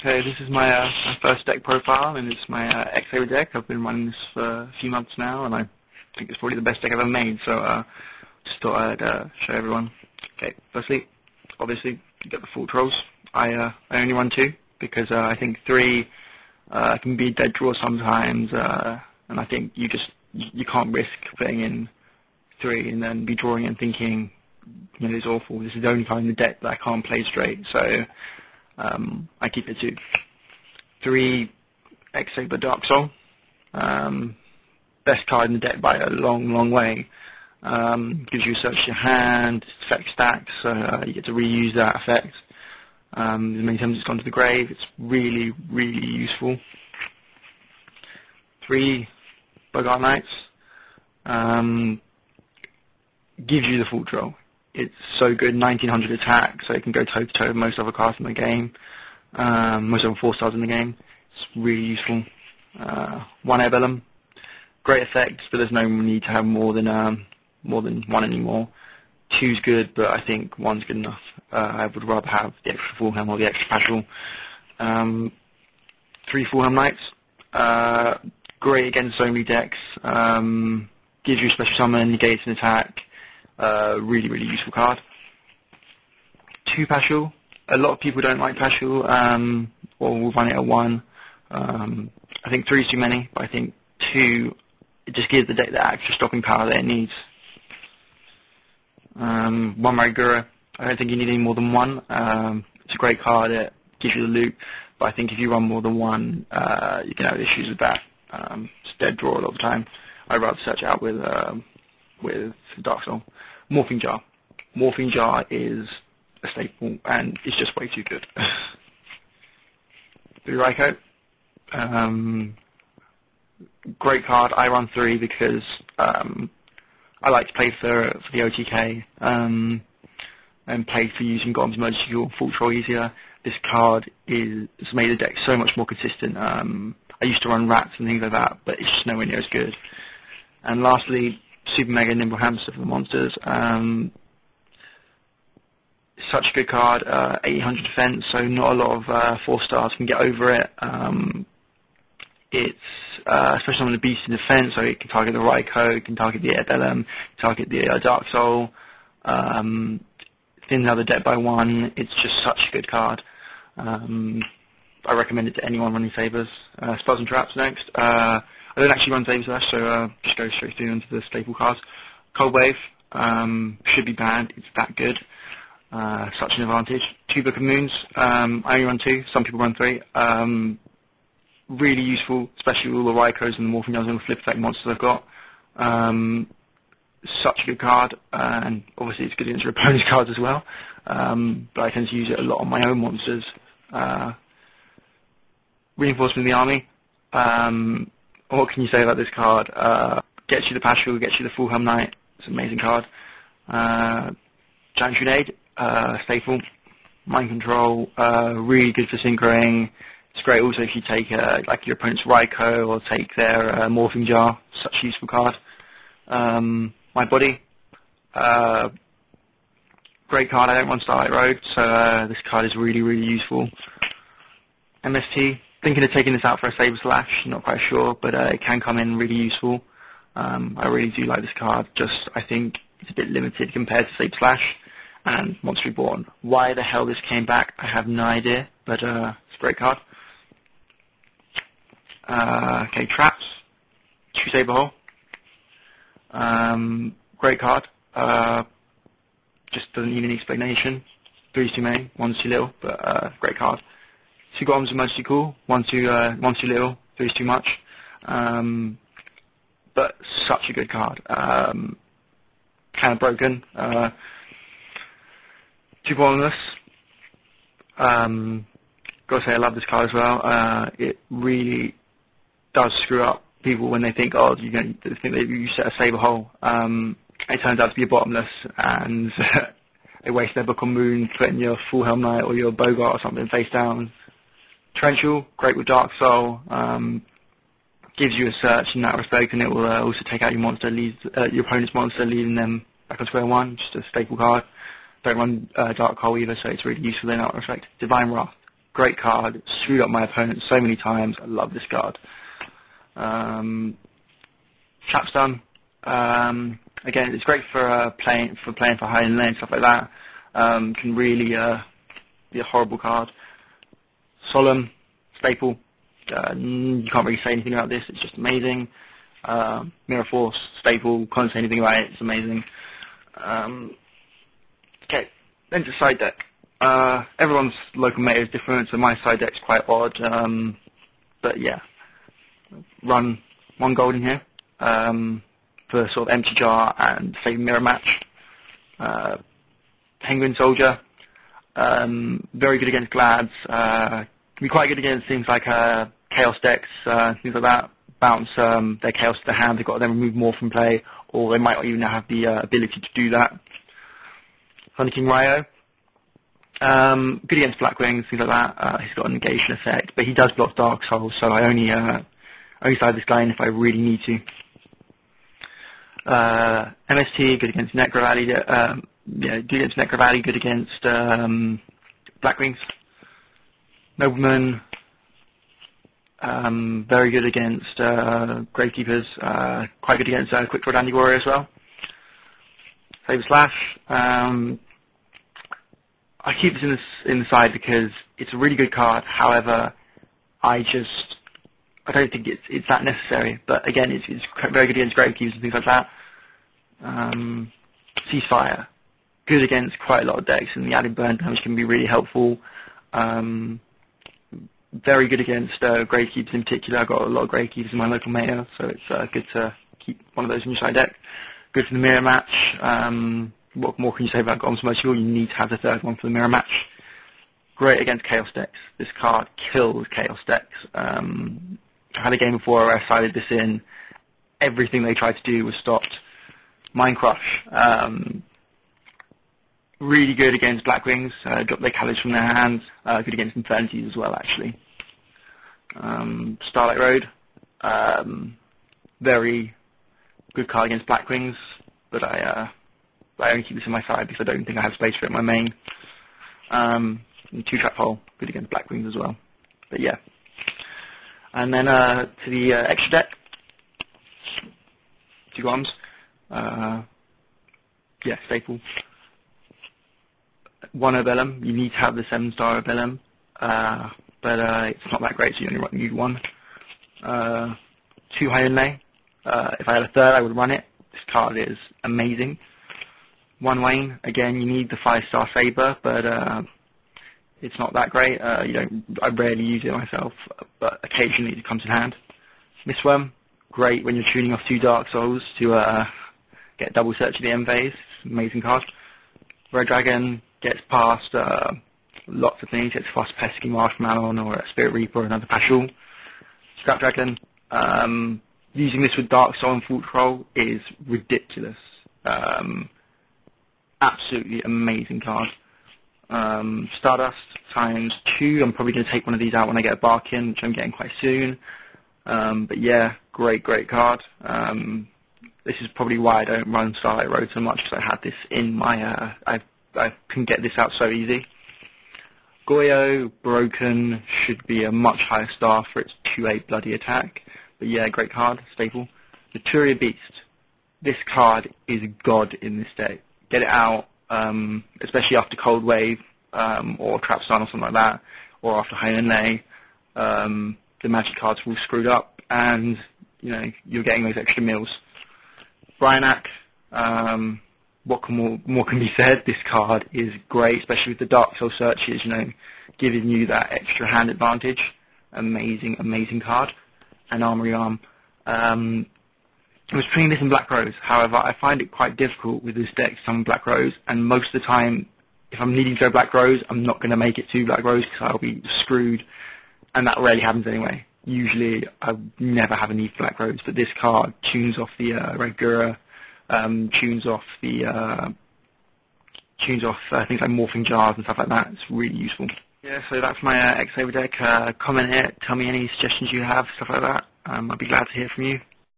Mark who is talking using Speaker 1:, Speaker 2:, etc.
Speaker 1: Okay, this is my first deck profile, and it's my X-Saber deck. I've been running this for a few months now, and I think it's probably the best deck I've ever made, so just thought I'd show everyone. Okay, firstly, obviously, you get the full trolls. I only run 2, because I think 3 can be dead draw sometimes, and I think you can't risk putting in 3 and then be drawing and thinking, you know, it's awful. This is the only card in the deck that I can't play straight, so I keep it to 3 X-Saber Dark Soul. Best card in the deck by a long, long way. Gives you a search to your hand, effect stacks, so you get to reuse that effect. As many times it's gone to the grave, it's really, really useful. 3 Bogart Knights. Gives you the full troll. It's so good, 1900 attack, so it can go toe-to-toe with most other cards in the game. Most other 4-stars in the game. It's really useful. 1 Airbellum. Great effect, but there's no need to have more than 1 anymore. 2's good, but I think 1's good enough. I would rather have the extra Fulham or the extra Paschal. 3 Fulham Knights. Great against so many decks. Gives you a special summon, negates an attack. Really, really useful card. 2 Paschal. A lot of people don't like Paschal, or will run it at 1. I think 3's too many, but I think 2, it just gives the deck the extra stopping power that it needs. 1 Marigura. I don't think you need any more than 1. It's a great card, it gives you the loot, but I think if you run more than 1, you can have issues with that. It's dead draw a lot of the time. I'd rather search out with Dark Soul. Morphing Jar. Morphing Jar is a staple, and it's just way too good. 3 Raikou. Great card. I run 3 because I like to play for the OTK, and play for using Gom's Emergency Call, full troll easier. This card has made the deck so much more consistent. I used to run rats and things like that, but it's just nowhere near as good. And lastly, Super Mega Nimble Hamster for the monsters. Such a good card, 800 defense, so not a lot of 4-stars can get over it. It's especially on the beast in defense, so it can target the Raikou, it can target the Airbellum, target the Dark Soul. Thins out the deck by 1. It's just such a good card. I recommend it to anyone running Sabers. Spells and Traps next. I don't actually run Sabers Slash, so just go straight through into the staple cards. Cold Wave should be banned. It's that good. Such an advantage. 2 Book of Moons. I only run 2. Some people run 3. Really useful, especially with all the Raikous and the Morphing Jars and the flip effect monsters I've got. Such a good card, and obviously it's good against your opponent's cards as well. But I tend to use it a lot on my own monsters. Reinforcement of the Army. What can you say about this card? Gets you the Paschal, gets you the Fulham Knight. It's an amazing card. Giant Grenade, staple. Mind Control, really good for synchroing. It's great also if you take like your opponent's Raikou or take their Morphing Jar. Such a useful card. My Body. Great card. I don't run Starlight Road, so this card is really, really useful. MST. Thinking of taking this out for a Saber Slash, not quite sure, but it can come in really useful. I really do like this card, just I think it's a bit limited compared to Saber Slash and Monster Reborn. Why the hell this came back, I have no idea, but it's a great card. Okay, Traps. 2 Saber Hole. Great card. Just doesn't need any explanation. 3's too many, 1's too little, but great card. 2 Gom's Emergency Call, 1's too little, 3's too much. But such a good card. Kind of broken. 2 Bottomless. Gotta say I love this card as well. It really does screw up people when they think, oh, you think that you set a Saber Hole. It turns out to be a Bottomless, and they waste their Book on Moon putting your Fulham Knight or your Bogart or something face down. Torrential, great with Dark Soul, gives you a search in that respect, and it will also take out your monster, your opponent's monster, leaving them back on square 1, just a staple card. Don't run Dark Hole either, so it's really useful in that respect. Divine Wrath. great card, screwed up my opponent so many times. I love this card. Trapstun. Again, it's great for playing for high and lane, stuff like that. Can really be a horrible card. Solemn, staple. You can't really say anything about this. It's just amazing. Mirror Force, staple. Can't say anything about it. It's amazing. Okay, then to side deck. Everyone's local meta is different, so my side deck's quite odd. But yeah, run 1 gold in here for sort of empty jar and saber mirror match. Penguin Soldier, very good against Glads. Can be quite good against things like Chaos decks, things like that. Bounce their Chaos to their hand. They've got to then remove more from play, or they might not even have the ability to do that. Thunder King Ryo. Good against Blackwings, things like that. He's got a negation effect, but he does block Dark Souls, so I only side this guy in if I really need to. MST, good against Necro Valley. Good against Necro Valley, good against Blackwings. Nobleman, very good against Gravekeepers. Quite good against Quick Draw Dandy Warrior as well. Saber Slash. I keep this in the side because it's a really good card. However, I don't think it's that necessary. But again, it's very good against Gravekeepers and things like that. Ceasefire, good against quite a lot of decks, and the added burn damage can be really helpful. Very good against Gravekeepers in particular. I've got a lot of Gravekeepers in my local meta, so it's good to keep one of those in your side deck. Good for the mirror match. What more can you say about Golems Motor? You need to have the 3rd one for the mirror match. Great against Chaos decks. This card kills Chaos decks. I had a game before where I sided this in. Everything they tried to do was stopped. Mind Crush. Really good against Blackwings. Drop their Kallage from their hands. Good against Infernities as well, actually. Starlight Road. Very good card against Blackwings, but I only keep this in my side because I don't think I have space for it in my main. 2-Trap Hole, good against Blackwings as well. But yeah. And then to the extra deck. 2 Golems. Yeah, staple. 1 Obellum. You need to have the 7-star Obellum. But it's not that great, so you only need 1. 2 High Inlay. If I had a 3rd, I would run it. This card is amazing. 1 Wayne. Again, you need the 5-star Saber, but it's not that great. I rarely use it myself, but occasionally it comes in hand. Mistworm. Great when you're tuning off 2 Dark Souls to get double search of the end phase. Amazing card. Red Dragon gets past lots of things. Gets past Pesky Marshmallow or a Spirit Reaper or another Pashul. Scrap Dragon. Using this with Dark Soul and Full Troll is ridiculous. Absolutely amazing card. Stardust times 2. I'm probably going to take one of these out when I get a bark in, which I'm getting quite soon. But yeah, great card. This is probably why I don't run Starlight Road so much, because I had this in my, I can get this out so easy. Yugioh, broken, should be a much higher star for its 2-8 bloody attack. But yeah, great card, staple. Maturia Beast. This card is god in this deck. Get it out, especially after Cold Wave, or Trap Stun or something like that, or after High Inlay. The magic cards are all screwed up, and you're getting those extra mills. Bryanak, what more can be said? This card is great, especially with the Dark Soul searches, giving you that extra hand advantage. Amazing card. And Armory Arm. I was playing this in Black Rose, however, I find it quite difficult with this deck to summon Black Rose, and most of the time, if I'm needing to go Black Rose, I'm not going to make it to Black Rose because I'll be screwed, and that rarely happens anyway. Usually, I never have a need for Black Rose, but this card tunes off the Regura, tunes off things like Morphing Jars and stuff like that. It's really useful. Yeah, so that's my X-Saber deck. Comment here, tell me any suggestions you have, stuff like that. I'd be glad to hear from you.